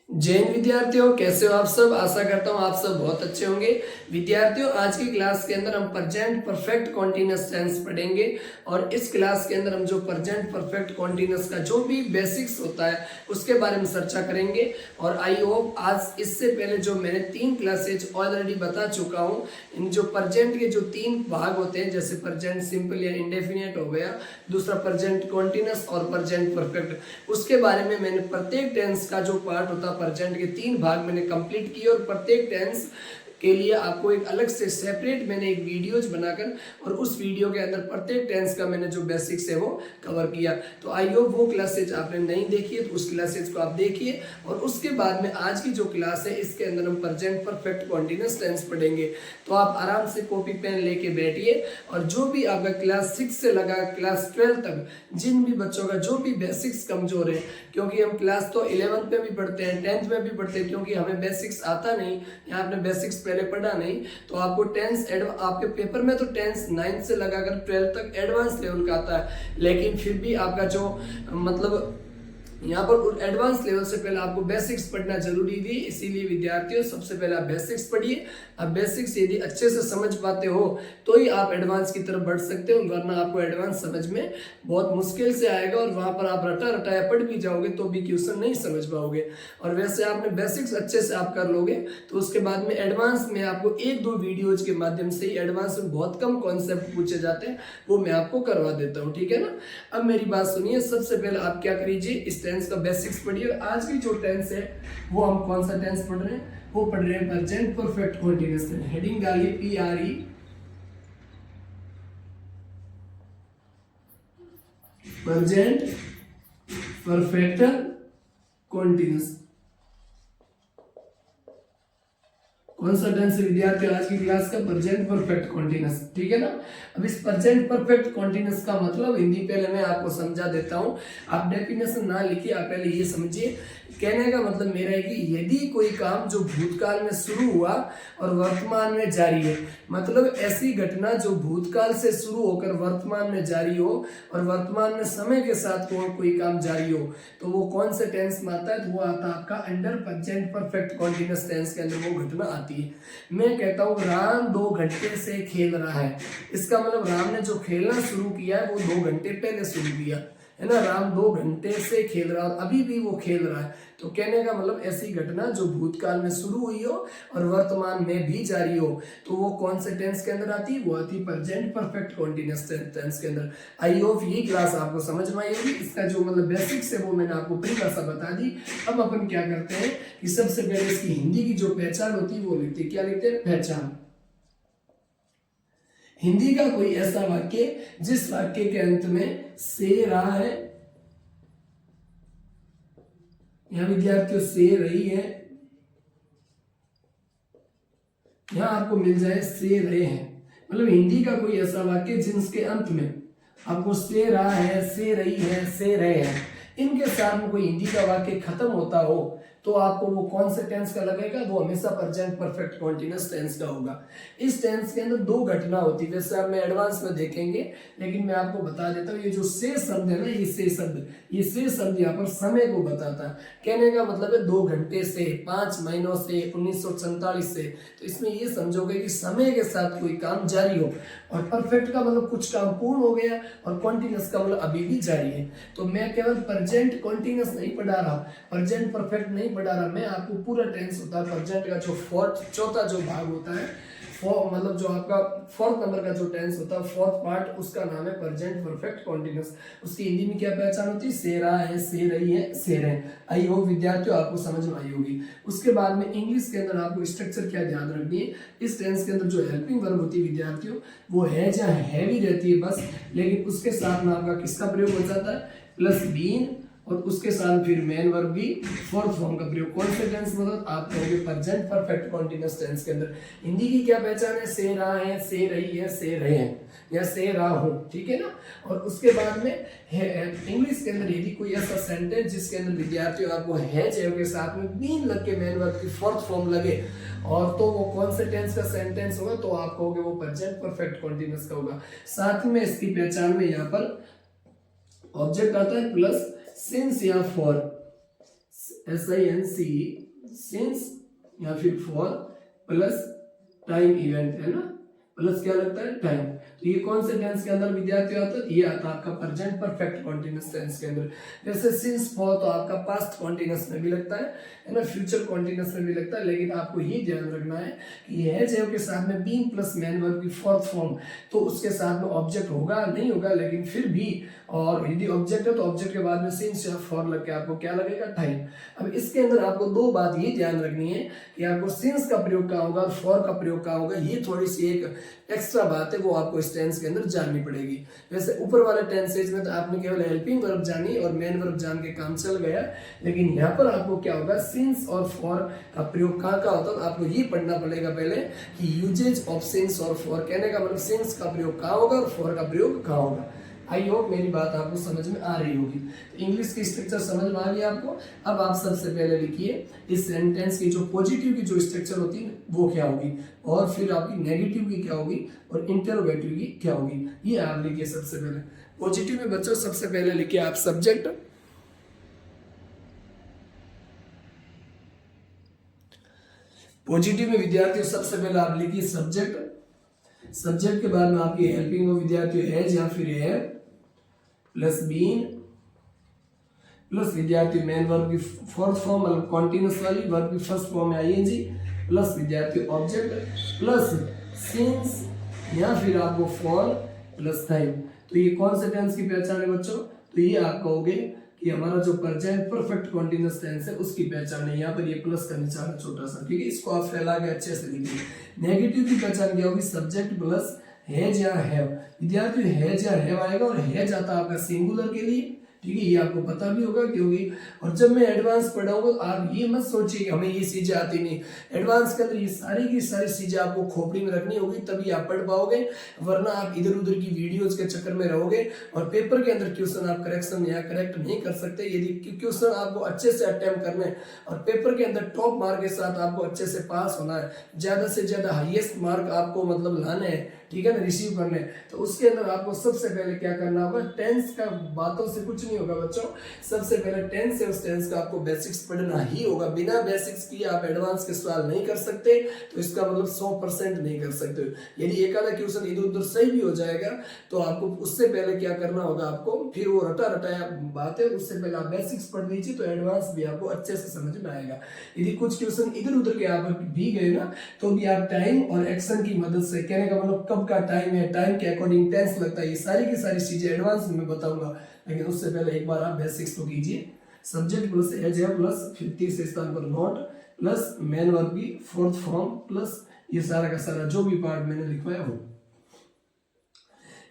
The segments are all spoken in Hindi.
जैन विद्यार्थियों, कैसे हो आप सब। आशा करता हूँ आप सब बहुत अच्छे होंगे। विद्यार्थियों, आज की क्लास के अंदर हम प्रेजेंट परफेक्ट कॉन्टिन्यूअस टेंस पढ़ेंगे और इस क्लास के अंदर हम जो प्रेजेंट परफेक्ट कॉन्टिन्यूअस का जो भी बेसिक्स होता है उसके बारे में चर्चा करेंगे। और आई होप आज इससे पहले जो मैंने 3 क्लासेज ऑलरेडी बता चुका हूँ, इन जो प्रेजेंट के जो 3 भाग होते हैं, जैसे प्रेजेंट सिंपल या इंडेफिनिट हो गया, दूसरा प्रेजेंट कॉन्टिन्यूअस और प्रेजेंट परफेक्ट, उसके बारे में मैंने प्रत्येक टेंस का जो पार्ट होता है प्रेजेंट के 3 भाग मैंने कंप्लीट किए और प्रत्येक टेंस के लिए आपको एक अलग से सेपरेट मैंने एक वीडियोज बनाकर और उस वीडियो के अंदर प्रत्येक टेंस का मैंने जो बेसिक्स है वो कवर किया। तो आई होप वो क्लासेज आपने नहीं देखी है तो उस क्लासेज को आप देखिए। और उसके बाद में आज की जो क्लास है इसके अंदर हम प्रेजेंट परफेक्ट कॉन्टिन्यूअस टेंस पढ़ेंगे। तो आप आराम से कॉपी पेन लेके बैठिए और जो भी आपका क्लास 6 से लगा क्लास 12 तक जिन भी बच्चों का जो भी बेसिक्स कमजोर है, क्योंकि हम क्लास तो 11th में भी पढ़ते हैं, 10th में भी पढ़ते हैं, क्योंकि हमें बेसिक्स आता नहीं या आपने बेसिक्स पहले पढ़ा नहीं, तो आपको टेंस आपके पेपर में तो टेंस 9th से लगाकर 12th तक एडवांस लेवल का आता है, लेकिन फिर भी आपका जो मतलब यहाँ पर एडवांस लेवल से पहले आपको बेसिक्स पढ़ना जरूरी थी। इसीलिए विद्यार्थियों, सबसे पहले आप बेसिक्स पढ़िए। आप बेसिक्स यदि अच्छे से समझ पाते हो तो ही आप एडवांस की तरफ बढ़ सकते हो, वरना आपको एडवांस समझ में बहुत मुश्किल से आएगा और वहां पर आप रटा रटाया पढ़ भी जाओगे तो भी क्वेश्चन नहीं समझ पाओगे। और वैसे आपने बेसिक्स अच्छे से आप कर लोगे तो उसके बाद में एडवांस में आपको 1-2 वीडियोज के माध्यम से ही एडवांस में बहुत कम कॉन्सेप्ट पूछे जाते हैं, वो मैं आपको करवा देता हूँ, ठीक है ना। अब मेरी बात सुनिए, सबसे पहले आप क्या करिए, इस टेंस का बेसिक्स पढ़िए। आज की जो टेंस है वो हम कौन सा टेंस पढ़ रहे हैं, वो पढ़ रहे हैं प्रेजेंट परफेक्ट कॉन्टिन्यूअस। हेडिंग डालिए PRE, प्रेजेंट परफेक्ट कॉन्टिन्यूअस। कौन सा टेंस है विद्यार्थियों आज की क्लास का, प्रेजेंट परफेक्ट कॉन्टिन्यूअस, ठीक है ना। अब इस प्रेजेंट परफेक्ट कॉन्टिन्यूअस का मतलब हिंदी पहले मैं आपको समझा देता हूं। आप डेफिनेशन ना लिखिए, आप पहले ये समझिए। कहने का मतलब मेरा है कि यदि कोई काम जो भूतकाल में शुरू हुआ और वर्तमान में जारी है, मतलब ऐसी घटना जो भूतकाल से शुरू होकर वर्तमान में जारी हो और वर्तमान में समय के साथ कोई काम जारी हो, तो वो कौन से टेंस में आता है, तो वो आता है आपका under present perfect continuous tense के अंदर वो घटना आती है। मैं कहता हूँ राम 2 घंटे से खेल रहा है, इसका मतलब राम ने जो खेलना शुरू किया है वो 2 घंटे पहले शुरू किया है ना। राम 2 घंटे से खेल रहा है और अभी भी वो खेल रहा है, तो कहने का मतलब ऐसी घटना जो भूतकाल में शुरू हुई हो और वर्तमान में भी जारी हो, तो वो कौन से टेंस के अंदर आती है, वो आती है प्रेजेंट परफेक्ट कॉन्टिन्यूअस टेंस के अंदर। आई होप ये क्लास आपको समझ में आएगी। इसका जो मतलब बेसिक्स है वो मैंने आपको परिभाषा बता दी। अब अपन क्या करते हैं कि सबसे पहले इसकी हिंदी की जो पहचान होती है वो लिखते हैं। क्या लिखते हैं, पहचान। हिंदी का कोई ऐसा वाक्य जिस वाक्य के अंत में से रहा है, यहां विद्यार्थियों से रही है, यहां आपको मिल जाए से रहे हैं, मतलब हिंदी का कोई ऐसा वाक्य जिसके अंत में आपको से रहा है, से रही है, से रहे हैं, इनके साथ में कोई हिंदी का वाक्य खत्म होता हो तो आपको वो कौन से टेंस का लगेगा, वो हमेशा प्रेजेंट परफेक्ट कॉन्टिन्यूअस टेंस का होगा। इस टेंस के अंदर 2 घटना होती है, वैसे हम एडवांस में देखेंगे, लेकिन मैं आपको बता देता हूँ। ये जो से शब्द है ना, ये से शब्द यहाँ पर समय को बताता है। कहने का मतलब है 2 घंटे से, 5 महीनों से, 1947 से, तो इसमें ये समझोगे कि समय के साथ कोई काम जारी हो, और परफेक्ट का मतलब कुछ काम पूर्ण हो गया और कॉन्टिन्यूअस का मतलब अभी भी जारी है। तो मैं केवल प्रेजेंट कॉन्टिन्यूअस नहीं पढ़ा रहा, प्रेजेंट परफेक्ट नहीं पढ़ा रहा, मैं आपको पूरा टेंस होता है प्रेजेंट का जो चौथा जो भाग होता है, मतलब जो आपका 4th नंबर का जो टेंस होता है, 4th पार्ट, उसका नाम है प्रेजेंट परफेक्ट कॉन्टिन्यूअस। उसकी हिंदी में क्या पहचान होती है, से रहा है, से रही है, से रहे। आई होप विद्यार्थियों आपको समझ में आई होगी। उसके बाद में इंग्लिश के अंदर आपको स्ट्रक्चर क्या ध्यान रखनी है, इस टेंस के अंदर जो हेल्पिंग वर्ब होती है विद्यार्थियों, वो है या हैवी रहती है बस, लेकिन उसके साथ में आपका किसका प्रयोग हो जाता है, प्लस बीन, और उसके साथ फिर मेन वर्ब भी 4th फॉर्म का प्रयोग। कौन से टेंस मतलब आप कहोगे प्रेजेंट परफेक्ट कॉन्टिन्यूअस टेंस के अंदर। हिंदी की क्या पहचान है, से रहा है, से रही है, से रहे हैं, या से रहा हूं, ठीक है ना। और उसके बाद में इंग्लिश के अंदर यदि कोई ऐसा सेंटेंस जिसके अंदर विद्यार्थियों आपको है के साथ में बीन लग के मेन वर्ब की 4th फॉर्म लगे, और तो वो कौन से टेंस का सेंटेंस होगा, तो आप कहोगे वो प्रेजेंट परफेक्ट कॉन्टिन्यूअस का होगा। साथ में इसकी पहचान में यहाँ पर ऑब्जेक्ट आता है प्लस सिंस या फॉर, SINC सिंस या फिर फॉर प्लस टाइम इवेंट है ना, प्लस क्या लगता है टाइम। तो ये कौन से टेंस के अंदर विद्यार्थी आता है, ये आता है आपका प्रेजेंट परफेक्ट कॉन्टिन्यूअस टेंस के अंदर। जैसे सिंस फॉर तो आपका पास्ट कॉन्टिन्यूअस में भी लगता है ना, फ्यूचर कॉन्टिन्यूअस में भी लगता है। लेकिन आपको ये ध्यान रखना है कि हैज हैव के साथ में बीइंग प्लस मैन वर्ब की फोर्थ फॉर्म, तो उसके साथ में ऑब्जेक्ट होगा नहीं होगा, लेकिन फिर भी, और यदि ऑब्जेक्ट है तो ऑब्जेक्ट के बाद में सिंस या फॉर लग के आपको क्या लगेगा, टाइम। अब इसके अंदर आपको दो बात ये ध्यान रखनी है कि आपको सिंस का प्रयोग कहाँ होगा, फॉर का प्रयोग कहाँ होगा, ये थोड़ी सी एक एक्स्ट्रा बात है, वो आपको इस टेंस के अंदर जाननी पड़ेगी। वैसे ऊपर वाले टेंसेज में तो आपने केवल हेल्पिंग वर्ब जानी और मेन वर्ब जान के काम चल गया, लेकिन यहाँ पर आपको क्या होगा, सिंस और फॉर का प्रयोग कहाँ का होता है, आपको ये पढ़ना पड़ेगा पहले कि यूजेज ऑफ सिंस और फॉर, कहने का मतलब सिंस का प्रयोग कहाँ होगा और फॉर का प्रयोग कहाँ होगा। आई होप मेरी बात आपको समझ में आ रही होगी। तो इंग्लिश की स्ट्रक्चर समझ में आ गई आपको। अब आप सबसे पहले लिखिए इस सेंटेंस की जो पॉजिटिव की जो स्ट्रक्चर होती है वो क्या होगी, और फिर आपकी नेगेटिव की क्या होगी, और इंटरोगेटिव की क्या होगी, ये आप लिखिए सबसे पहले। पॉजिटिव में बच्चों सबसे पहले लिखिए आप सब्जेक्ट, पॉजिटिव में विद्यार्थियों सबसे पहले आप लिखिए सब्जेक्ट, सब्जेक्ट के बाद में आपकी हेल्पिंग में विद्यार्थियों हैज या फिर है प्लस बीन प्लस विद्यार्थी मेन वर्ब की फोर्थ फॉर्म मतलब कॉन्टिन्यूस वाली वर्ब की फर्स्ट फॉर्म है आईएनजी प्लस विद्यार्थी ऑब्जेक्ट प्लस सिंस या फिर आपको फॉर प्लस टाइम। तो ये कौन से टेंस की पहचान है बच्चों, तो ये आप कहोगे कि हमारा जो प्रेजेंट परफेक्ट कॉन्टिन्यूस टेंस है उसकी पहचान है। यहाँ पर ये प्लस का निशान है छोटा सा, ठीक है, इसको आप फैला के अच्छे से लिखिए। नेगेटिव की पहचान क्या होगी, सब्जेक्ट प्लस हैज या हैव। विद्यार्थी हैज या हैव आएगा और हैज आता है आपका सिंगुलर के लिए, ठीक है, ये आपको पता भी होगा क्योंकि, और जब मैं एडवांस पढ़ाऊंगा तो आप ये मत सोचिए कि हमें ये चीजें आती नहीं। एडवांस के अंदर ये सारी की सारी चीजें आपको खोपड़ी में रखनी होगी, तभी आप पढ़ पाओगे, वरना आप इधर उधर की वीडियोज के चक्कर में रहोगे और पेपर के अंदर क्वेश्चन आप करेक्शन या करेक्ट नहीं कर सकते। यदि क्वेश्चन आपको अच्छे से अटेम्प्ट करना है और पेपर के अंदर टॉप मार्क के साथ आपको अच्छे से पास होना है, ज्यादा से ज्यादा हाईएस्ट मार्क आपको मतलब लाने हैं, ठीक है ना, रिसीव करने, तो उसके अंदर आपको सबसे पहले क्या करना होगा, टेंस का बातों से कुछ नहीं होगा बच्चों। सबसे पहले टेंस है, उस टेंस का आपको बेसिक्स पढ़ना ही होगा। बिना बेसिक्स किए आप एडवांस के सवाल नहीं कर सकते, तो इसका मतलब 100% नहीं कर सकते। यदि एक आधा क्वेश्चन इधर उधर सही भी हो जाएगा तो आपको उससे पहले क्या करना होगा, आपको फिर वो रटा रटाया बात है, उससे पहले आप बेसिक्स पढ़ लीजिए तो एडवांस भी आपको अच्छे से समझ में आएगा। यदि कुछ क्वेश्चन इधर उधर के आप भी गए ना, तो भी आप टाइम और एक्शन की मदद से, कहने का मतलब कब का टाइम है, टाइम के अकॉर्डिंग टेंस लगता है, ये सारी की सारी चीजें एडवांस में बताऊंगा, लेकिन उससे पहले एक बार आप बेसिक्स तो कीजिए। सब्जेक्ट प्लस एज है प्लस फिर तीसरे स्थान पर नॉट प्लस मेन वर्ब की फोर्थ फॉर्म प्लस ये सारा का सारा जो भी पार्ट मैंने लिखवाया हो।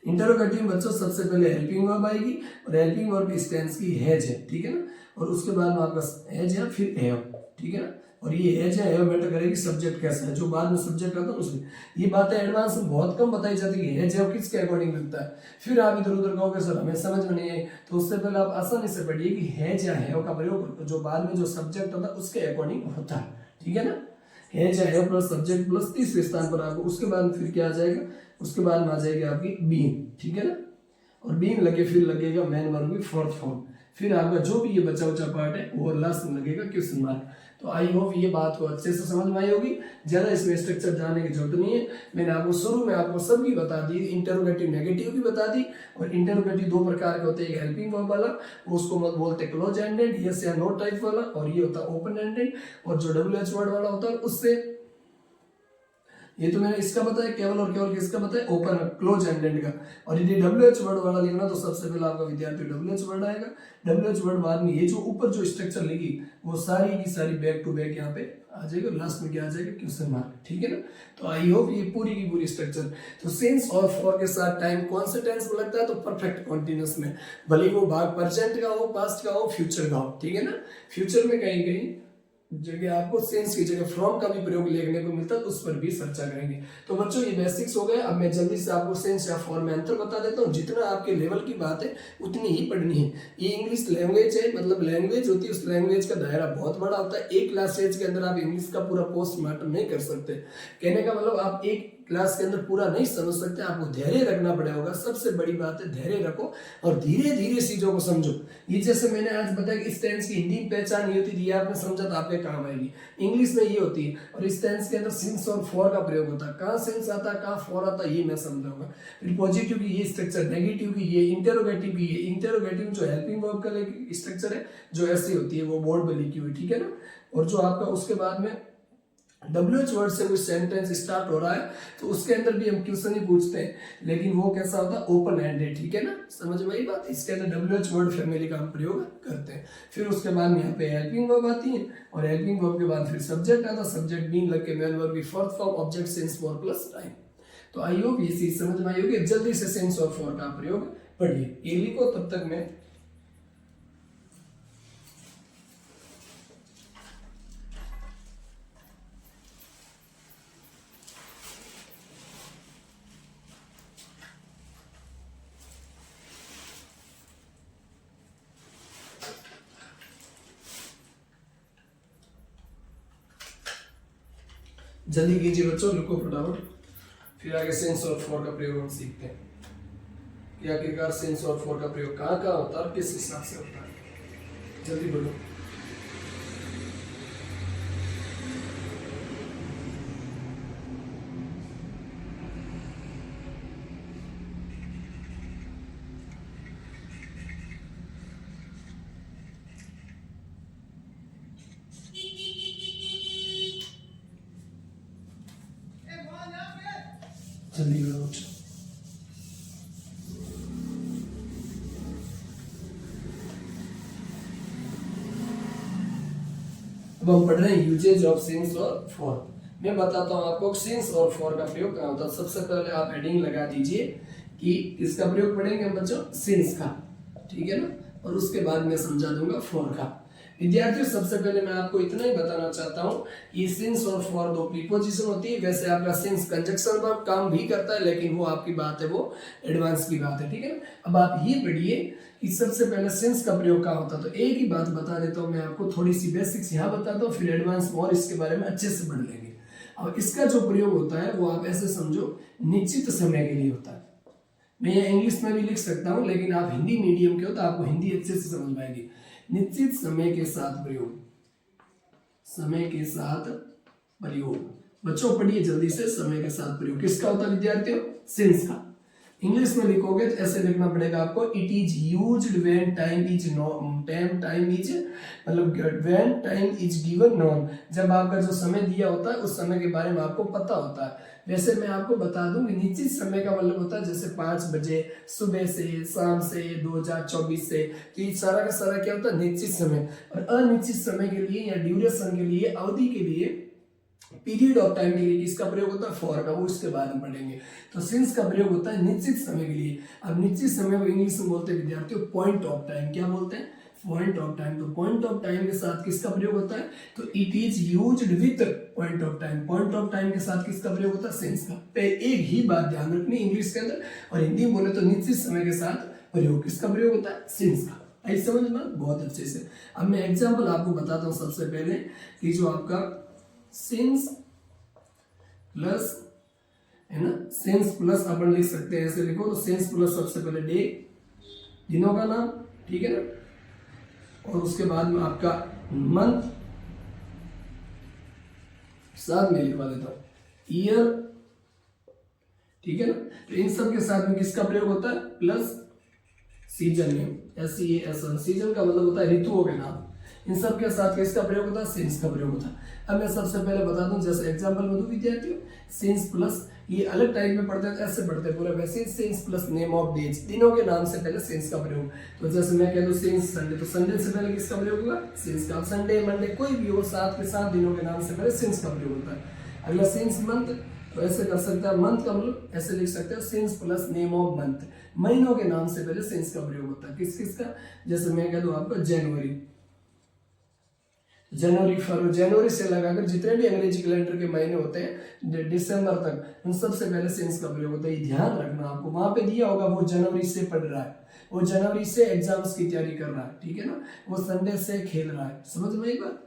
इंटरोगेटिव में बच्चों सबसे पहले हेल्पिंग वर्ब आएगी और हेल्पिंग वर्ब इस टेंस की हैज है, ठीक है ना, और उसके बाद में आपका हैज है फिर हैव, ठीक है ना, और ये हैज है मैटर करेगी सब्जेक्ट कैसा है, जो बाद में सब्जेक्ट आता है उसमें। ये बातें एडवांस में बहुत कम बताई जाती है, हैज है किसके अकॉर्डिंग लगता है, फिर आप इधर उधर कहोगे सर हमें समझ में नहीं आई, तो उससे पहले आप आसानी से पढ़िए कि हैज या हैव का प्रयोग जो बाद में जो सब्जेक्ट होता है उसके अकॉर्डिंग होता है, ठीक है ना। हैज या हैव प्लस सब्जेक्ट प्लस तीसरे स्थान पर आपको, उसके बाद फिर क्या आ जाएगा, उसके बाद में आ जाएगी आपकी बीन, ठीक है ना, और बीन लगे फिर लगेगा मेन वर्ब की फोर्थ फॉर्म, फिर आपका जो भी ये बचा उचा पार्ट है वो लास्ट में लगेगा क्वेश्चन मार्क। तो आई होप ये बात को अच्छे से समझ में आई होगी, ज्यादा इसमें स्ट्रक्चर जानने की जरूरत नहीं है। मैंने आपको शुरू में आपको सबकी बता दी, इंटरोगेटिव नेगेटिव की बता दी, और इंटरोगेटिव दो प्रकार के होते हैं, एक हेल्पिंग वर्ब वाला उसको मत बोलते क्लोज एंडेड यस या नो टाइप वाला, और ये होता है ओपन एंडेड, और जो WH वर्ड वाला होता है उससे, ये तो मैंने इसका बताया केवल और केवल किसका बताया, ओपन क्लोज एंडेड का। और यदि WH वर्ड वाला लिखना तो सबसे पहले आपका विद्यार्थी WH वर्ड आएगा, WH वर्ड बाद में ये जो ऊपर जो स्ट्रक्चर लिखी वो सारी की सारी बैक टू बैक यहाँ पे आ जाएगा, लास्ट में क्या आ जाएगा क्वेश्चन मार्क, ठीक है ना। तो आई होप ये पूरी की पूरी स्ट्रक्चर। तो सिंस और फॉर के साथ टाइम कौन से टेंस में लगता है, तो परफेक्ट कॉन्टिन्यूस में, भले वो भाग प्रेजेंट का हो, पास्ट का हो, फ्यूचर का हो, ठीक है ना। फ्यूचर में कहीं कहीं जगह आपको सेंस की जगह फ्रॉम का भी प्रयोग देखने को मिलता है, उस पर भी चर्चा करेंगे। तो बच्चों ये बेसिक्स हो गए। अब मैं जल्दी से आपको सेंस या फॉर्म में अंतर बता देता हूँ, जितना आपके लेवल की बात है उतनी ही पढ़नी है। ये इंग्लिश लैंग्वेज है, मतलब लैंग्वेज होती है, उस लैंग्वेज का दायरा बहुत बड़ा होता है। एक क्लास स्टेज के अंदर आप इंग्लिश का पूरा पोस्टमार्टम नहीं कर सकते। कहने का मतलब आप एक क्लास के अंदर पूरा नहीं समझ सकते, आपको धैर्य रखना पड़ेगा। सबसे बड़ी बात है धैर्य रखो और धीरे धीरे चीजों को समझो। ये जैसे मैंने आज बताया कि इस टेंस की हिंदी में पहचान ये होती थी, ये आपने समझा तो आपके काम आएगी। इंग्लिश में ये होती है और इस टेंस के अंदर सिंस और फॉर का प्रयोग होता है। कहाँ सिंस आता है, कहाँ फॉर आता है, ये मैं समझाऊंगा। फिर पॉजिटिव की ये स्ट्रक्चर, नेगेटिव की ये, इंटेरोगेटिव की ये। इंटेरोगेटिव जो हेल्पिंग वर्ब का स्ट्रक्चर है जो ऐसी होती है वो बोर्ड पे लिखी हुई, ठीक है ना। और जो आपका उसके बाद में WH वर्ड से कोई सेंटेंस स्टार्ट हो रहा है तो उसके अंदर भी हम क्वेश्चन ही पूछते हैं, लेकिन वो कैसा होता है, ओपन एंडेड, ठीक है ना। समझ में आई बात। इसके अंदर WH वर्ड फैमिली का हम प्रयोग करते हैं। फिर उसके बाद में यहाँ पे हेल्पिंग वर्ब आती है और हेल्पिंग वर्ब के बाद फिर सब्जेक्ट आता है। सब्जेक्ट बीन लग के मेन वर्ब की fourth form, object since for plus time. तो आई होप ये चीज समझ में आई होगी। जल्दी से सिंस और फॉर का प्रयोग पढ़िए, ये लिखो तब तक मैं जल्दी कीजिए बच्चों, लिखो फटाफट। फिर आगे सेंस और फॉर का प्रयोग हम सीखते हैं कि आखिरकार सेंस और फॉर का प्रयोग कहाँ कहाँ होता है और किस हिसाब से होता है। जल्दी बोलो। जल्दी करो। अब हम पढ़ रहे हैं यूजेज ऑफ सिंस और फॉर। मैं बताता हूँ आपको सिंस और फॉर का प्रयोग कहाँ होता है। सबसे पहले आप हेडिंग लगा दीजिए कि इसका प्रयोग पढ़ेंगे हम बच्चों सिंस का, ठीक है ना, और उसके बाद मैं समझा दूंगा फॉर का। विद्यार्थियों सबसे पहले मैं आपको इतना ही बताना चाहता हूँ कि सिंस और फॉर दो प्रीपोजिशन होती है। वैसे आपका सिंस कंजक्शन वर्ब काम भी करता है, लेकिन वो आपकी बात है, वो एडवांस की बात है, ठीक है ना। अब आप ये पढ़िए कि सबसे पहले सिंस का प्रयोग कहाँ होता है। तो एक ही बात बता देता हूँ मैं आपको, थोड़ी सी बेसिक्स यहाँ बताता हूँ, फिर एडवांस और इसके बारे में अच्छे से पढ़ लेंगे। अब इसका जो प्रयोग होता है वो आप ऐसे समझो, निश्चित समय के लिए होता है। मैं ये इंग्लिश में भी लिख सकता हूँ, लेकिन आप हिंदी मीडियम के हो तो आपको हिंदी अच्छे से समझ पाएगी। निश्चित समय के साथ प्रयोग, समय के साथ प्रयोग। बच्चों पढ़िए जल्दी से, समय के साथ प्रयोग किसका होता है विद्यार्थियों, सिंस का। इंग्लिश में लिखोगे तो ऐसे लिखना पड़ेगा आपको, it is used when time is मतलब when time is given known, जब आपका जो समय दिया होता है उस समय के बारे में आपको पता होता है। वैसे मैं आपको बता दूं कि निश्चित समय का मतलब होता है जैसे 5 बजे सुबह से, शाम से, 2024 से, तो ये सारा का सारा क्या होता है, निश्चित समय। और अनिश्चित समय के लिए या ड्यूरेशन के लिए, अवधि के लिए, पीरियड ऑफ टाइम के लिए किसका प्रयोग होता है, फॉर का, वो इसके बाद में पढ़ेंगे। तो सिंस का प्रयोग होता है निश्चित समय के लिए। अब निश्चित समय को इंग्लिश में बोलते हैं विद्यार्थियों पॉइंट ऑफ टाइम। क्या बोलते हैं, पॉइंट ऑफ टाइम। तो पॉइंट ऑफ टाइम के साथ किसका प्रयोग होता है, तो it is used with point of time. Point of time के साथ किसका प्रयोग होता है, सिंस का। एक ही बात ध्यान रखनी इंग्लिश के अंदर, और हिंदी में बोले तो निश्चित समय के साथ प्रयोग किसका प्रयोग होता है, सिंस का। आई समझ में बहुत अच्छे से। अब मैं एग्जाम्पल आपको बताता हूँ सबसे पहले कि जो आपका सिंस प्लस है ना, सेंस प्लस अपन लिख सकते हैं, ऐसे लिखो तो सेंस प्लस सबसे पहले डे, दिनों का नाम, ठीक है ना, और उसके बाद में आपका मंथ, साथ में लिखवा देता हूं ईयर, ठीक है ना। तो इन सब के साथ में किसका प्रयोग होता है, plus season name, SEASON। Season का मतलब होता है ऋतुओं के नाम। इन सब के साथ किसका प्रयोग होता है, सिंस का प्रयोग होता है। अब मैं सबसे पहले बता दूं, जैसे एग्जांपल में दूं विद्यार्थियों, सिंस प्लस, ये अलग टाइप में पढ़ते हैं, ऐसे पढ़ते हैं पूरा वैसे, since plus name of days, दिनों के नाम से पहले सिंस का प्रयोग। तो जैसे मैं कह दूं सिंस संडे, तो संडे से पहले किसका प्रयोग होगा, सिंस का। संडे मंडे कोई भी हो, साथ के साथ दिनों के नाम से पहले सिंस का प्रयोग होता है। अगला सिंस मंथ, तो ऐसे कर सकते हैं, मंथ का मतलब ऐसे लिख सकते हो since plus name of month, महीनों के नाम से पहले सिंस का प्रयोग होता है। किस किस का, जैसे मैं कह दूं आपको जनवरी, फरवरी, जनवरी से लगाकर जितने भी अंग्रेजी कैलेंडर के महीने होते हैं दिसंबर तक, उन सबसे पहले सिंस का प्रयोग होता है। ध्यान रखना, आपको वहां पे दिया होगा वो जनवरी से पढ़ रहा है, वो जनवरी से एग्जाम्स की तैयारी कर रहा है, ठीक है ना, वो संडे से खेल रहा है। समझ में एक बात।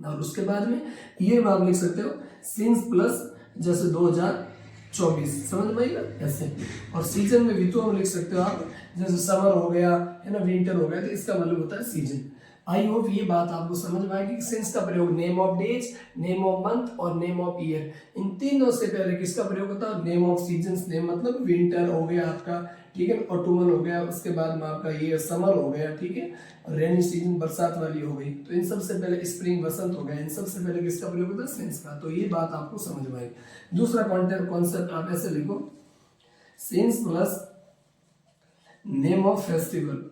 और उसके बाद में ये आप लिख सकते हो सिंस प्लस जैसे 2024, समझ में आई ना ऐसे। और सीजन में ऋतु हम लिख सकते हो आप, जैसे समर हो गया है ना, विंटर हो गया, तो इसका मतलब होता है सीजन। आई होप ये बात आपको समझ में आएगी। सिंस का प्रयोग name of days, name of month और नेम ऑफ ईयर, इन तीनों से पहले किसका प्रयोग होता है? Name off season. नेम मतलब विंटर हो गया आपका, ठीक है, ऑटोमन हो गया, उसके बाद में आपका ये समर हो गया, ठीक है, रेनी सीजन बरसात वाली हो गई, तो इन सबसे पहले स्प्रिंग बसंत हो गया, इन सबसे पहले किसका प्रयोग होता है? सिंस का। तो ये बात आपको समझ में आई। दूसरा कॉन्सेप्ट आप ऐसे लिखो, since plus name of festival,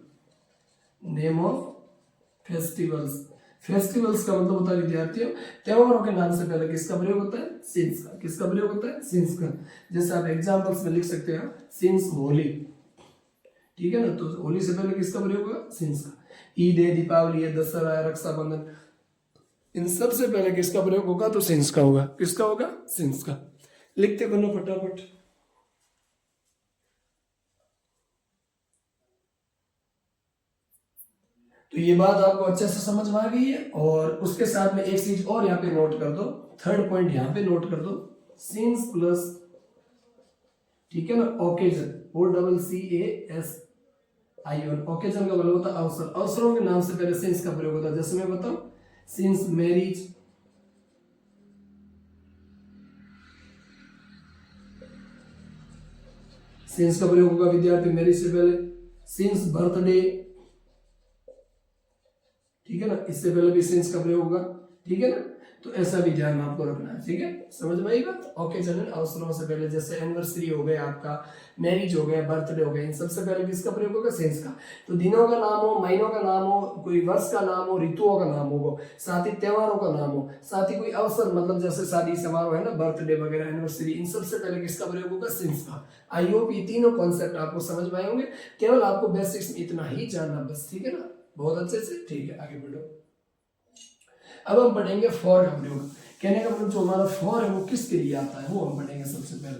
name of festivals. Festivals का मतलब होता है विद्यार्थियों त्योहारों के नाम से पहले किसका प्रयोग होता है? सिंस का। किसका प्रयोग होता है? सिंस का। जैसे आप एग्जांपल्स में लिख सकते हैं सिंस होली, ठीक है ना, तो होली से पहले किसका प्रयोग होगा? सिंस का। ईद है, दीपावली है, दशहरा है, रक्षाबंधन, इन सब से पहले किसका प्रयोग होगा? तो सिंस का होगा। किसका होगा? सिंस का। लिखते बनो फटाफट। तो ये बात आपको अच्छे से समझ में आ गई है। और उसके साथ में एक चीज और यहाँ पे नोट कर दो, थर्ड पॉइंट यहाँ पे नोट कर दो, सिंस प्लस, ठीक है ना, ओकेजन, OCCASION। ओकेजन का मतलब होता है अवसर। अवसरों के नाम से पहले सिंस का प्रयोग होता है। जैसे मैं बताऊं, सिंस मैरिज, सिंस का प्रयोग होगा विद्यार्थी मैरिज से पहले। सिंस बर्थडे, ठीक है ना, इससे पहले भी सिंस का प्रयोग होगा, ठीक है ना, तो ऐसा भी ध्यान आपको रखना है, ठीक है, समझ में आई बात। ओकेजन अवसरों से पहले, जैसे एनिवर्सरी हो गया आपका, मैरिज हो गया, बर्थडे हो गया, इन सबसे पहले किसका प्रयोग होगा? सिंस का। तो दिनों का नाम हो, महीनों का नाम हो, कोई वर्ष का नाम हो, ऋतुओं का नाम हो, साथ ही त्योहारों का नाम हो, साथ ही कोई अवसर मतलब जैसे शादी समारोह है ना, बर्थडे वगैरह, एनिवर्सरी, इन सबसे पहले किसका प्रयोग होगा? सिंस का। आई होप ये तीनों कॉन्सेप्ट आपको समझ में आए होंगे। केवल आपको बेसिक्स में इतना ही जानना बस, ठीक है ना, बहुत अच्छे से, ठीक है, आगे बढ़ो। अब हम पढ़ेंगे फॉर का प्रयोग। कहने का मतलब जो हमारा फॉर है वो किसके लिए आता है, वो हम पढ़ेंगे सबसे पहले।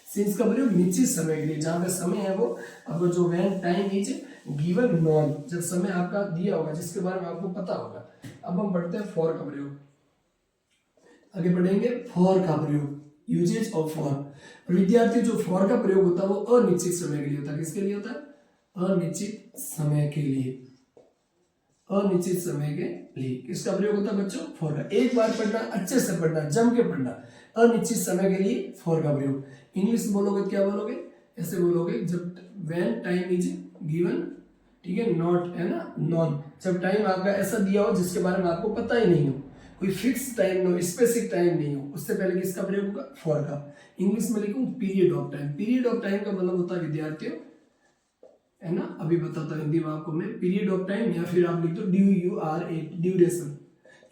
सिंस का प्रयोग निश्चित समय के लिए, जहां पे समय है वो अब जो when time is given non, जब समय आपका दिया होगा जिसके बारे में आपको पता होगा। अब हम पढ़ते हैं फॉर का प्रयोग। आगे पढ़ेंगे फॉर का प्रयोग, यूजेज ऑफ फॉर। विद्यार्थी जो फॉर का प्रयोग होता है वो अनिश्चित समय के लिए होता है। किसके लिए होता है? अनिश्चित समय के लिए। अनिश्चित समय के लिए किसका प्रयोग होता है बच्चों? फॉर का। एक बार पढ़ना, अच्छे से पढ़ना, जम के पढ़ना। अनिश्चित समय के लिए फॉर का प्रयोग। इंग्लिश बोलोगे तो क्या बोलोगे? ऐसे बोलोगे, जब व्हेन टाइम इज गिवन, ठीक है, नॉट, है ना, नॉन, जब टाइम आपका ऐसा दिया हो जिसके बारे में आपको पता ही नहीं हो, कोई फिक्स टाइम हो, स्पेसिफिक टाइम नहीं हो, उससे पहले किसका प्रयोग होगा? फॉर का। इंग्लिश में लिखूं period of time. Period of time का मतलब होता है विद्यार्थियों, है ना, अभी बताता हूं हिंदी में आपको मैं, पीरियड ऑफ टाइम, या फिर आप लिख दो DURA, ड्यूरेशन।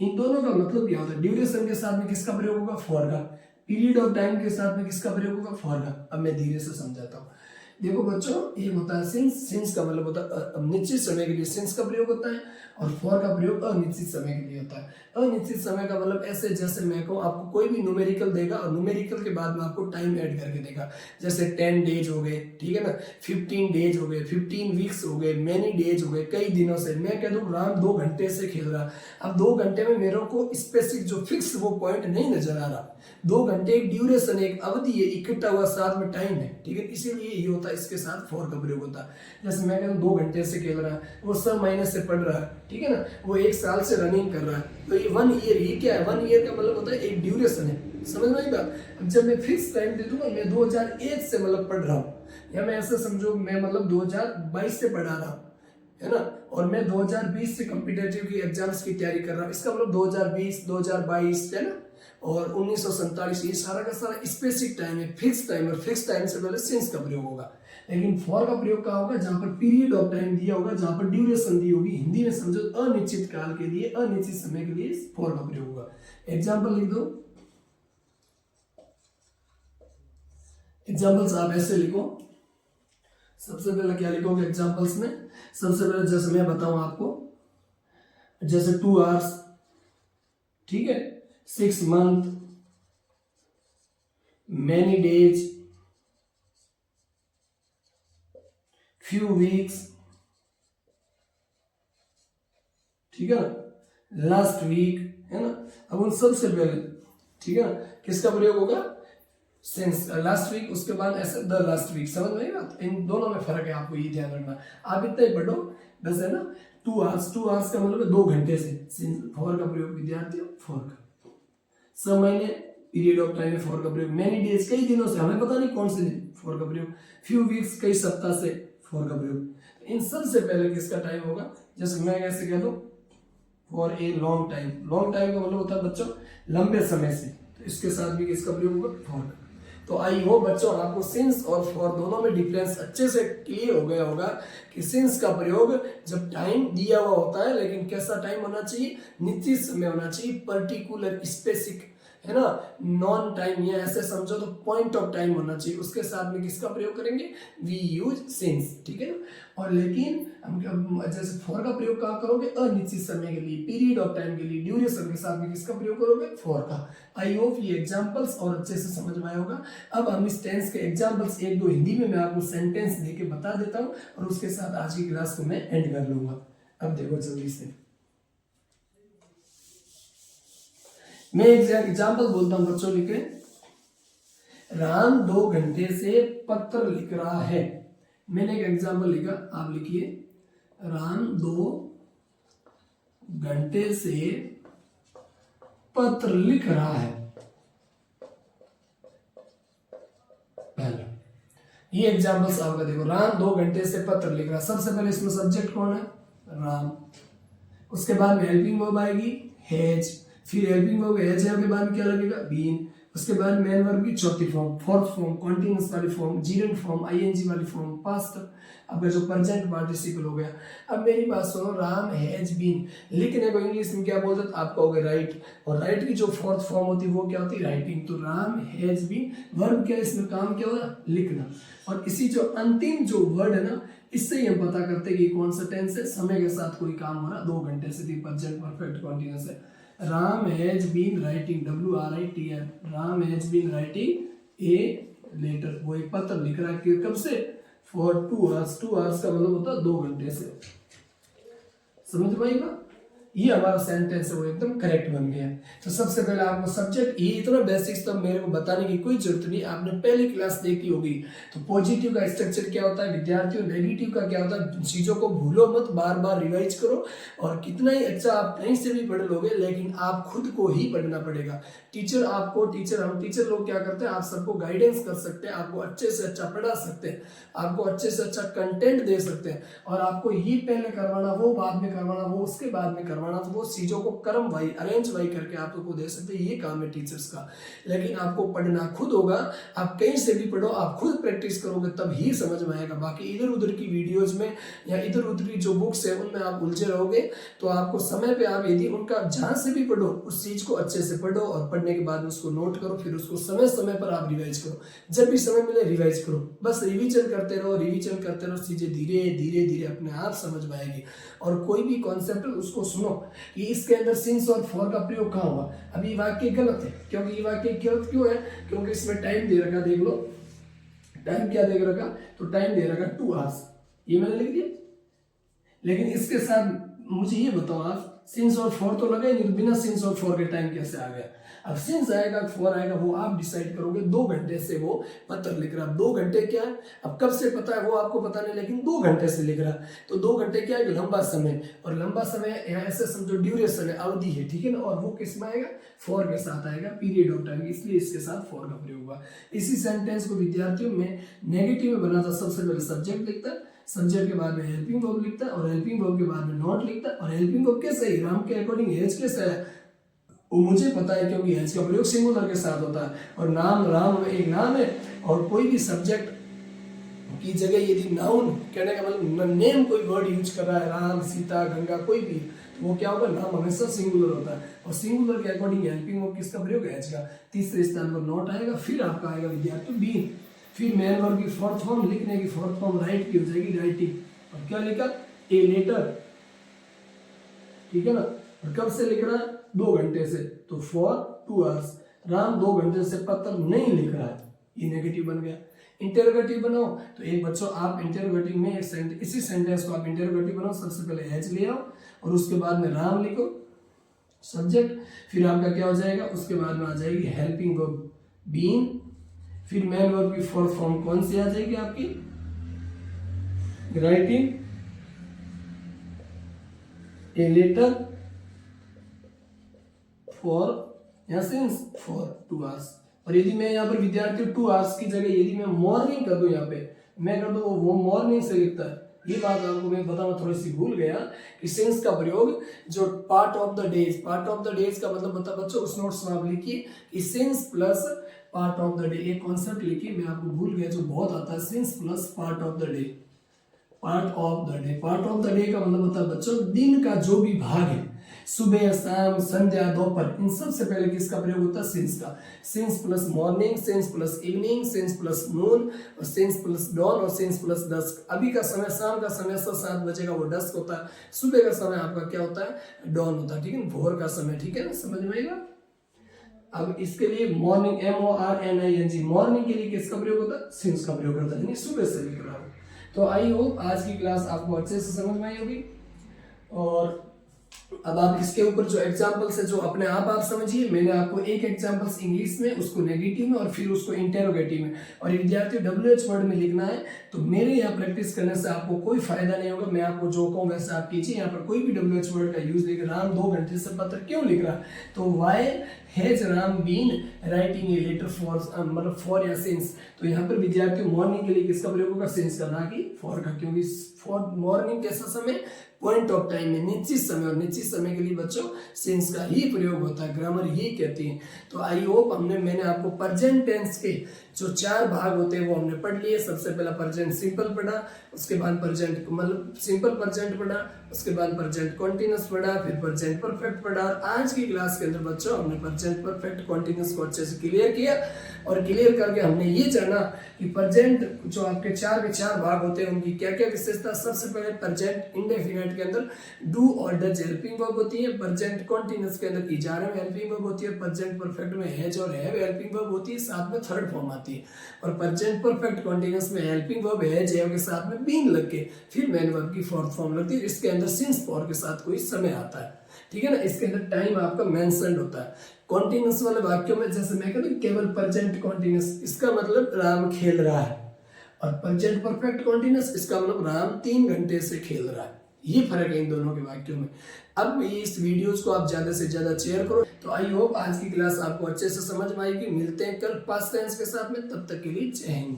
इन दोनों का मतलब क्या होता है? ड्यूरेशन के साथ में किसका प्रयोग होगा? फॉर का। पीरियड ऑफ टाइम के साथ में किसका प्रयोग होगा? फॉर का। अब मैं धीरे से समझाता हूँ। देखो बच्चों, ये होता है सिंस। सिंस का मतलब होता है निश्चित समय के लिए सिंस का प्रयोग होता है, और फॉर का प्रयोग अनिश्चित समय के लिए होता है। अनिश्चित समय का मतलब ऐसे, जैसे मैं कहूँ आपको कोई भी न्यूमेरिकल देगा और न्यूमेरिकल के बाद में आपको टाइम ऐड करके देगा, जैसे 10 डेज हो गए, ठीक है ना, 15 डेज हो गए, 15 वीक्स हो गए, मैनी डेज हो गए, कई दिनों से। मैं कह दूँ राम 2 घंटे से खेल रहा, अब 2 घंटे में मेरे को स्पेसिफिक जो फिक्स वो पॉइंट नहीं नजर आ रहा। 2 घंटे एक ड्यूरेशन, एक अवधि है, इकट्ठा हुआ साथ में टाइम है, ठीक है, इसीलिए ये होता है, इसके साथ फॉर का प्रयोग होता है। जैसे मैं कहूँ 2 घंटे से खेल रहा है, वो सब महीने से पढ़ रहा है, ठीक है ना, वो 1 साल से रनिंग कर रहा है, तो ये 1 ईयर, ये क्या है? 1 ईयर का मतलब होता है एक ड्यूरेशन है, समझ में आई बात। अब जब मैं फिक्स टाइम दे दूंगा, मैं 2001 से मतलब पढ़ रहा हूँ, या मैं ऐसा समझो मैं मतलब 2022 से पढ़ा रहा हूँ, है ना, और मैं 2020 से कॉम्पिटेटिव की एग्जाम्स की तैयारी कर रहा हूँ, इसका मतलब 2020, 2022, है ना, और 1947, ये सारा का सारा स्पेसिफिक टाइम है, फिक्स टाइम, और फिक्स टाइम से पहले सिंस का प्रयोग होगा। लेकिन फॉर का प्रयोग कहाँ होगा? जहां पर पीरियड ऑफ टाइम दिया होगा, जहां पर ड्यूरेशन दी होगी, हिंदी में समझो अनिश्चित काल के लिए, अनिश्चित समय के लिए फॉर का प्रयोग होगा। एग्जाम्पल लिख दो। एग्जाम्पल्स आप ऐसे लिखो, सबसे पहले क्या लिखोगे एग्जाम्पल्स में? सबसे पहले जैसे मैं बताऊं आपको, जैसे 2 आवर्स, ठीक है, 6 month, many days, few weeks, ठीक है ना, लास्ट वीक, है ना। अब उन सबसे पहले, ठीक है ना, किसका प्रयोग होगा? सिंस लास्ट वीक, उसके बाद ऐसे द लास्ट वीक। समझ में आई बात? इन दोनों में फर्क है, आपको ये ध्यान रखना। आप इतना ही पढ़ो बस, है ना। 2 आवर्स, 2 आवर्स का मतलब 2 घंटे से। फॉर का प्रयोग विद्यार्थियों, फॉर का। सब महीने, पीरियड ऑफ टाइम में फॉर का प्रयोग। मैनी डेज, कई दिनों से, हमें पता नहीं कौन से दिन, फॉर का प्रयोग। फ्यू वीक्स, कई सप्ताह से, फॉर का प्रयोग। इन सब से पहले किसका टाइम होगा? जैसे मैं कैसे कह दूं, for a long time. Long time का मतलब होता है बच्चों लंबे समय से, तो इसके साथ भी किसका प्रयोग होगा? फॉर का। तो आई होप बच्चों आपको सिंस और फॉर दोनों में डिफरेंस अच्छे से क्लियर हो गया होगा कि सिंस का प्रयोग जब टाइम दिया हुआ होता है, लेकिन कैसा टाइम होना चाहिए? निश्चित समय होना चाहिए, पर्टिकुलर, स्पेसिफिक, है ना। नॉन टाइम, या ऐसे समझो तो पॉइंट ऑफ टाइम होना चाहिए। उसके साथ में किसका प्रयोग करेंगे? वी यूज सिंस, ठीक है ना। और लेकिन हम जैसे फॉर का प्रयोग कहाँ करोगे? अनिश्चित समय के लिए, पीरियड ऑफ टाइम के लिए, ड्यूरेशन के साथ में किसका प्रयोग करोगे? फॉर का। आई होप ये एग्जांपल्स और अच्छे से समझ में आया होगा। अब हम इस टेंस के एग्जांपल्स एक दो हिंदी में मैं आपको सेंटेंस देके बता देता हूँ, और उसके साथ आज की क्लास को मैं एंड कर लूंगा। अब देखो जल्दी से, मैं एग्जाम्पल बोलता हूं बच्चों, लिखे। राम 2 घंटे से पत्र लिख रहा है। मैंने एक एग्जाम्पल लिखा, आप लिखिए। राम 2 घंटे से पत्र लिख रहा है। पहला ये एग्जाम्पल्स आपका देखो। राम 2 घंटे से पत्र लिख रहा है। सबसे पहले इसमें सब्जेक्ट कौन है? राम। उसके बाद में हेल्पिंग वर्ब आएगी, हैज। फिर हेल्पिंग वर्ब हैज के बाद क्या लगेगा? बीन। उसके बाद मेन वर्ब की चौथी फॉर्म, फोर्थ फॉर्म, कॉन्टिन्यूअस वाली फॉर्म, जीरेंट फॉर्म, आईएनजी वाली फॉर्म, पास्ट। अब जो प्रेजेंट पार्टिसिपल हो गया। अब मेरी बात सुनो, राम हैज बीन लिखने को इंग्लिश में क्या बोलते? आप कहोगे राइट, और राइट की जो फोर्थ फॉर्म होती है वो क्या होती है? राइटिंग। तो राम हैज बीन, वर्ब क्या, इसमें काम क्या हो रहा? लिखना। और इसी जो अंतिम जो वर्ड है ना, इससे ही हम पता करते हैं कि कौन सा टेंस है, समय के साथ कोई काम हो रहा। 2 घंटे से प्रेजेंट परफेक्ट कॉन्टिन्यूअस है। Ram has been writing, WRITR, Ram has been writing a letter, वो एक पत्र लिख रहा है। कब से? For 2 hours. 2 आवर्स का मतलब होता है 2 घंटे से। समझ पाएगा? ये हमारा सेंटेंस है, वो एकदम करेक्ट बन गया। तो सबसे पहले आपको सब्जेक्ट, ये इतना बेसिक्स तो मेरे को बताने की कोई जरूरत नहीं, आपने पहली क्लास देखी होगी। तो पॉजिटिव का स्ट्रक्चर क्या होता है विद्यार्थियों, नेगेटिव का क्या होता है, चीजों को भूलो मत, बार बार रिवाइज करो। और कितना ही अच्छा आप कहीं से भी पढ़ लोगे, लेकिन आप खुद को ही पढ़ना पड़ेगा। टीचर आपको, हम टीचर लोग क्या करते हैं, आप सबको गाइडेंस कर सकते हैं, आपको अच्छे से अच्छा पढ़ा सकते हैं, आपको अच्छे से अच्छा कंटेंट दे सकते हैं। और आपको ये पहले करवाना, वो बाद में करवाना, वो उसके बाद में करवाना, तो वो चीजों को क्रम वाई, अरेंज वाई करके आप लोग को दे सकते हैं। ये काम है टीचर्स का। लेकिन आपको पढ़ना खुद होगा। आप कहीं से भी पढ़ो, आप खुद प्रैक्टिस करोगे तब ही समझ में आएगा। बाकी इधर उधर की वीडियोज में या इधर उधर की जो बुक्स है उनमें आप उलझे रहोगे, तो आपको समय पे आप यदि उनका जहां से भी पढ़ो, उस चीज को अच्छे से पढ़ो, और पढ़ने के बाद उसको नोट करो, फिर उसको समय समय पर आप रिवाइज करो। जब भी समय मिले रिवाइज करो, बस रिवीजन करते रहो, रिवीजन करते रहो, चीजें धीरे धीरे धीरे अपने आप समझ में आएगी। और कोई भी कॉन्सेप्ट उसको सुनो कि इसके अंदर सिंस और फॉर का प्रयोग कहाँ हुआ। अभी वाक्य गलत है, क्योंकि ये वाक्य गलत क्यों है? क्योंकि इसमें टाइम दे रखा, देख लो टाइम क्या दे रखा, तो टाइम दे रखा 2 आवर्स, ये मैंने लिख दिया। लेकिन इसके साथ मुझे ये बताओ आप, सिंस और फॉर तो लगा ही नहीं, बिना सिंस और फॉर के टाइम कैसे आ गया? अब सिंस आएगा फॉर आएगा, वो आप डिसाइड करोगे। 2 घंटे से वो पत्र लिख रहा है। 2 घंटे क्या है, अब कब से पता है वो आपको पता नहीं, लेकिन 2 घंटे से लिख रहा है। तो 2 घंटे क्या है? लंबा समय। और लंबा समय ऐसे समझो ड्यूरेशन है, अवधि है, ठीक है ना। और वो किस में आएगा? फॉर के साथ आएगा, पीरियड ऑफ टाइम, इसलिए इसके साथ फॉर का प्रयोग हुआ। इसी सेंटेंस को विद्यार्थियों में नेगेटिव में बना था। सबसे पहले सब्जेक्ट लिखता है, सब्जेक्ट के बाद में हेल्पिंग वर्ब लिखता है, और हेल्पिंग वर्ब के बाद में नॉट लिखता है। और हेल्पिंग वर्ब कैसे है? राम के अकॉर्डिंग हैज कैसे है वो मुझे पता है, क्योंकि हैज का प्रयोग सिंगुलर के साथ होता है। और नाम, राम एक नाम है, और कोई भी सब्जेक्ट की जगह यदि नाउन कहने का मतलब नेम कोई वर्ड यूज कर रहा है, राम, सीता, गंगा, कोई भी, तो वो क्या होगा? नाम हमेशा सिंगुलर होता है। और सिंगुलर के अकॉर्डिंग हेल्पिंग वर्ब किसका प्रयोग? हैज का। तीसरे स्थान पर नॉट आएगा, फिर आपका आएगा विद्यार्थी बीन, फिर मेन वर्ब की फोर्थ फॉर्म, लिखने की फोर्थ फॉर्म राइट की हो जाएगी, राइटिंग। और क्या लिखा? ए लेटर, ठीक है ना। और कब से लिख रहा है? 2 घंटे से, तो फॉर 2 आवर्स। राम 2 घंटे से पत्र नहीं लिख रहा है, ये नेगेटिव बन गया। इंटरोगेटिव बनाओ, तो एक बच्चों आप इंटरोगेटिव में इसी सेंटेंस को आप इंटरोगेटिव बनाओ। सबसे पहले हैज ले आओ, और उसके बाद में राम लिखो सब्जेक्ट, फिर आपका क्या हो जाएगा? उसके बाद में आ जाएगी हेल्पिंग वर्ब बीन, फिर मेन वर्ब की फोर्थ फॉर्म कौन सी आ जाएगी आपकी, राइटिंग ए लेटर फॉर या सिंस फॉर 2 आवर्स। और यदि मैं यहाँ पर विद्यार्थी 2 आवर्स की जगह यदि मैं मॉर्निंग कर दूं, यहाँ पे मैं कर दूं वो मॉर्निंग से लिखता है, ये बात आपको मैं बताना थोड़ी सी भूल गया कि सिंस का प्रयोग जो पार्ट ऑफ द डेज का मतलब बता बच्चों उस नोट्स में आप लिखिए कि since plus part of the day, एक कॉन्सेप्ट लिखिए, मैं आपको भूल गया जो बहुत आता है, since plus part of the day. Part of the day का मतलब होता है बच्चों दिन का जो भी भाग है, सुबह शाम संध्या दोपहर, इन सबसे पहले किसका प्रयोग होता है, सिंस का। Since plus morning, since plus evening, since plus noon, और सिंस प्लस डॉन, और सिंस प्लस डस्क। अभी का समय शाम का समय 7 बजे का वो डस्क होता है, सुबह का समय आपका क्या होता है, डॉन होता है, ठीक है, भोर का समय, ठीक है ना, समझ में आएगा। अब इसके लिए मॉर्निंग MORNING, मॉर्निंग के लिए किसका प्रयोग होता है, सिंस का प्रयोग करता है, यानी सुबह से लिख रहा हूं। तो आई होप आज की क्लास आपको अच्छे से समझ में आई होगी। और अब आप इसके ऊपर जो एग्जांपल्स है जो अपने आप समझिए। मैंने आपको एक एग्जांपल्स इंग्लिश में, उसको नेगेटिव में और फिर उसको इंटेरोगेटिव में, और विद्यार्थी WH वर्ड में लिखना है। तो मेरे यहाँ प्रैक्टिस करने से आपको कोई फायदा नहीं होगा, मैं आपको जो कहूँ वैसे आप कीजिए। यहाँ पर कोई भी WH वर्ड का यूज लिख, राम 2 घंटे से पत्र क्यों लिख रहा है, तो why has Ram been writing a letter for, मतलब फॉर या सिंस। तो यहाँ पर विद्यार्थी मॉर्निंग के लिए किसका प्रयोग होगा, सिंस का, ना कि फॉर का, क्योंकि फॉर मॉर्निंग कैसा समय, पॉइंट ऑफ टाइम में, निश्चित समय, और निश्चित समय के लिए बच्चों सिंस का ही प्रयोग होता है, ग्रामर ही कहती है। तो आई होप मैंने आपको प्रेजेंट टेंस के जो 4 भाग होते हैं वो हमने पढ़ लिए। सबसे पहला प्रेजेंट सिंपल पढ़ा, उसके बाद प्रेजेंट मतलब सिंपल प्रेजेंट पढ़ा, उसके बाद प्रेजेंट कॉन्टिन्यूअस पढ़ा, फिर प्रेजेंट परफेक्ट पढ़ा। और आज की क्लास के अंदर बच्चों हमने प्रेजेंट परफेक्ट कॉन्टिन्यूअस को अच्छे से क्लियर किया, और क्लियर करके हमने ये जाना कि प्रेजेंट जो आपके 4 के 4 भाग होते हैं उनकी क्या क्या विशेषता। सबसे पहले प्रेजेंट इंडेफिनिट के अंदर डू और डज हेल्पिंग वर्ब होती है, प्रेजेंट कॉन्टिन्यूअस के अंदर इजारे में हेल्पिंग वर्ब होती है, प्रेजेंट परफेक्ट में हैज और हैव हेल्पिंग वर्ब होती है, साथ में थर्ड फॉर्म आती है, और प्रेजेंट परफेक्ट कॉन्टिन्यूअस में हेल्पिंग वर्ब हैज हैव के साथ में बीन लग के फिर मेन वर्ब की फोर्थ फॉर्म लगती है। इसके अंदर सिंस फॉर के साथ कोई समय आता है, ठीक है ना। इसके अंदर टाइम आपका मेंशन्ड होता है। कॉन्टिन्यूअस वाले वाक्यों में जैसे मैं कहता हूं केवल प्रेजेंट कॉन्टिन्यूअस, इसका मतलब राम खेल रहा है, और प्रेजेंट परफेक्ट कॉन्टिन्यूअस इसका मतलब राम 3 घंटे से खेल रहा है। ये फर्क है इन दोनों के वाक्यों में। अब इस वीडियोस को आप ज्यादा से ज्यादा शेयर करो। तो आई होप आज की क्लास आपको अच्छे से समझ में आएगी। मिलते हैं कल पास्ट टेंस के साथ में, तब तक के लिए जय हिंद।